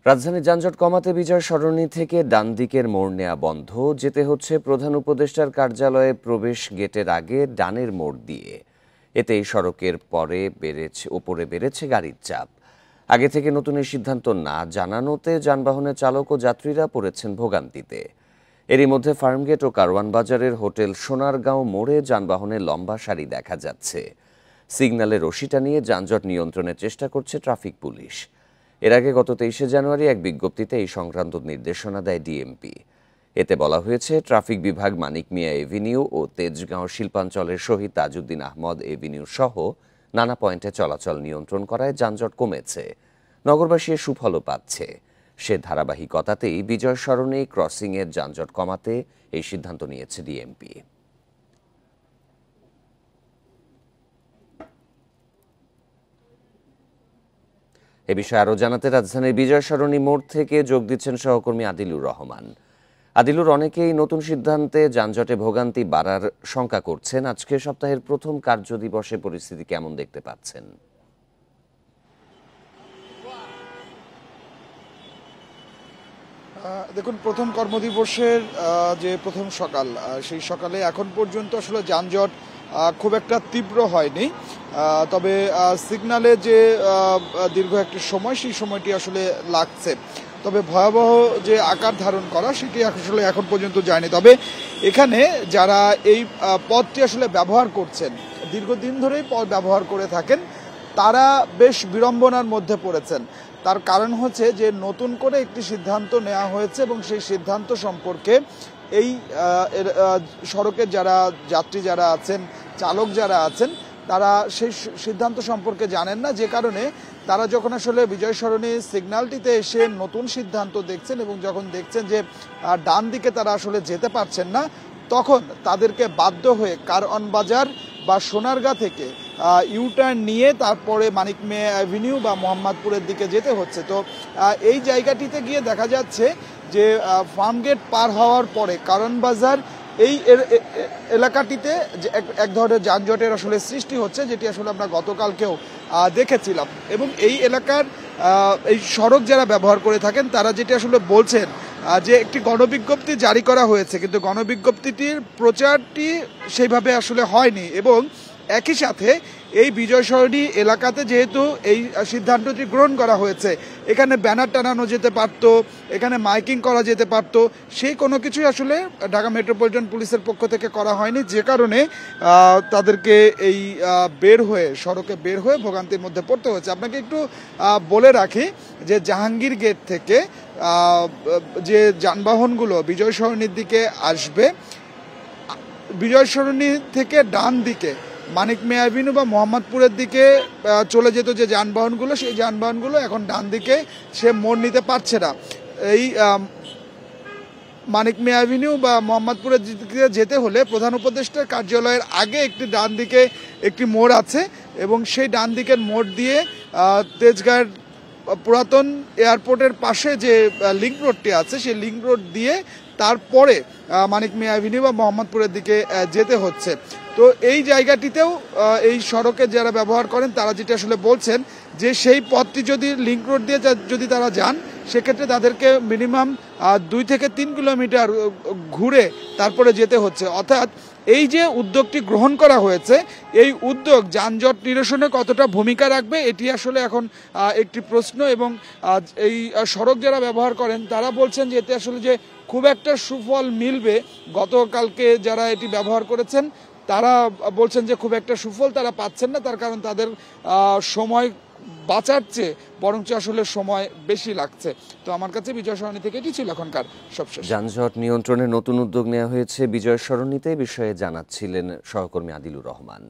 রাজধানীর যানজট কমাতে বিজয় সরণি থেকে ডান দিকের মোড় নেওয়া বন্ধ। যেতে হচ্ছে প্রধান উপদেষ্টার কার্যালয়ে প্রবেশ গেটের আগে ডানের মোড় দিয়ে। এতেই সড়কের উপরে বেড়েছে গাড়ির চাপ। আগে থেকে নতুন এই সিদ্ধান্ত না জানানোতে যানবাহনের চালক ও যাত্রীরা পড়েছেন ভোগান্তিতে। এরই মধ্যে ফার্মগেট ও কারওয়ান বাজারের হোটেল সোনারগাঁও মোড়ে যানবাহনের লম্বা সারি দেখা যাচ্ছে। সিগন্যালে রশি টানিয়ে যানজট নিয়ন্ত্রণের চেষ্টা করছে ট্রাফিক পুলিশ। এর আগে গত 23শে জানুয়ারি এক বিজ্ঞপ্তিতে এই সংক্রান্ত নির্দেশনা দেয় ডিএমপি। এতে বলা হয়েছে, ট্রাফিক বিভাগ মানিক মিয়া এভিনিউ ও তেজগাঁও শিল্পাঞ্চলের শহীদ তাজউদ্দিন আহমদ এভিনিউ সহ নানা পয়েন্টে চলাচল নিয়ন্ত্রণ করায় যানজট কমেছে। নগরবাসী এর সুফলও পাচ্ছে। সে ধারাবাহিকতাতেই বিজয় সরণি ক্রসিংয়ের যানজট কমাতে এই সিদ্ধান্ত নিয়েছে ডিএমপি। এ বিষয়ে আরও জানাতে রাজধানীর বিজয় সরণি মোড় থেকে যোগ দিচ্ছেন সহকর্মী আদিলুর রহমান। আদিলুর, অনেকেই নতুন সিদ্ধান্তে যানজটে ভোগান্তি বাড়ার শঙ্কা করছেন। আজকে সপ্তাহের প্রথম কার্যদিবসে পরিস্থিতি কেমন দেখতে পাচ্ছেন? দেখুন, প্রথম কর্মদিবসের যে প্রথম সকাল, সেই সকালে এখন পর্যন্ত আসলে যানজট খুব একটা তীব্র হয়নি। তবে সিগন্যালে যে দীর্ঘ একটি সময়, সেই সময়টি আসলে লাগছে। তবে ভয়াবহ যে আকার ধারণ করা, সেটি আসলে এখন পর্যন্ত যায়নি। তবে এখানে যারা এই পথটি আসলে ব্যবহার করছেন, দীর্ঘদিন ধরেই পথ ব্যবহার করে থাকেন, তারা বেশ বিড়ম্বনার মধ্যে পড়েছেন। তার কারণ হচ্ছে যে নতুন করে একটি সিদ্ধান্ত নেওয়া হয়েছে এবং সেই সিদ্ধান্ত সম্পর্কে এই সড়কের যারা যাত্রী যারা আছেন, চালক যারা আছেন, তারা সেই সিদ্ধান্ত সম্পর্কে জানেন না। যে কারণে তারা যখন আসলে বিজয় সরণি সিগন্যালটিতে এসে নতুন সিদ্ধান্ত দেখছেন এবং যখন দেখছেন যে ডান দিকে তারা আসলে যেতে পারছেন না, তখন তাদেরকে বাধ্য হয়ে কারওয়ান বাজার বা সোনারগাঁ থেকে ইউটার্ন নিয়ে তারপরে মানিক মিয়া অ্যাভিনিউ বা মোহাম্মদপুরের দিকে যেতে হচ্ছে। তো এই জায়গাটিতে গিয়ে দেখা যাচ্ছে যে ফার্মগেট পার হওয়ার পরে কারওয়ান বাজার এই এলাকাটিতে এক ধরনের যানজটের আসলে সৃষ্টি হচ্ছে, যেটি আসলে আমরা গতকালকেও দেখেছিলাম। এবং এই এলাকার এই সড়ক যারা ব্যবহার করে থাকেন, তারা যেটি আসলে বলছেন যে একটি গণবিজ্ঞপ্তি জারি করা হয়েছে, কিন্তু গণবিজ্ঞপ্তিটির প্রচারটি সেইভাবে আসলে হয়নি। এবং একই সাথে এই বিজয় সরণি এলাকাতে যেহেতু এই সিদ্ধান্তটি গ্রহণ করা হয়েছে, এখানে ব্যানার টানানো যেতে পারত, এখানে মাইকিং করা যেতে পারত, সেই কোনো কিছুই আসলে ঢাকা মেট্রোপলিটন পুলিশের পক্ষ থেকে করা হয়নি। যে কারণে তাদেরকে এই সড়কে বের হয়ে ভোগান্তির মধ্যে পড়তে হয়েছে। আপনাকে একটু বলে রাখি যে জাহাঙ্গীর গেট থেকে যে যানবাহনগুলো বিজয় সরণির দিকে আসবে, বিজয় সরণি থেকে ডান দিকে মানিক মিয়া অ্যাভিনিউ বা মোহাম্মদপুরের দিকে চলে যেত যে যানবাহনগুলো, সেই যানবাহনগুলো এখন ডান দিকে সে মোড় নিতে পারছে না। এই মানিক মিয়া অ্যাভিনিউ বা মোহাম্মদপুরের দিকে যেতে হলে প্রধান উপদেষ্টার কার্যালয়ের আগে একটি ডান দিকে একটি মোড় আছে এবং সেই ডান দিকের মোড় দিয়ে তেজগাঁও পুরাতন এয়ারপোর্টের পাশে যে লিংক রোডটি আছে, সেই লিংক রোড দিয়ে তারপরে মানিক মিয়া অ্যাভিনিউ বা মোহাম্মদপুরের দিকে যেতে হচ্ছে। তো এই জায়গাটিতেও এই সড়কে যারা ব্যবহার করেন, তারা যেটা আসলে বলছেন যে সেই পথটি যদি লিংক রোড দিয়ে যদি তারা যান, সেক্ষেত্রে তাদেরকে মিনিমাম 2 থেকে 3 কিলোমিটার ঘুরে তারপরে যেতে হচ্ছে। অর্থাৎ এই যে উদ্যোগটি গ্রহণ করা হয়েছে, এই উদ্যোগ যানজট নিরসনে কতটা ভূমিকা রাখবে, এটি আসলে এখন একটি প্রশ্ন। এবং এই সড়ক যারা ব্যবহার করেন, তারা বলছেন যে এতে আসলে যে খুব একটা সুফল মিলবে, গতকালকে যারা এটি ব্যবহার করেছেন তারা বলছেন যে খুব একটা সুফল তারা পাচ্ছেন না। তার কারণ তাদের সময় বাঁচার চেয়ে বরঞ্চ আসলে সময় বেশি লাগছে। তো আমার কাছে বিজয় সরণি থেকে এটি ছিল এখনকার সবশেষ। যানজট নিয়ন্ত্রণে নতুন উদ্যোগ নেওয়া হয়েছে বিজয় সরণিতে, বিষয়ে জানাচ্ছিলেন সহকর্মী আদিলুর রহমান।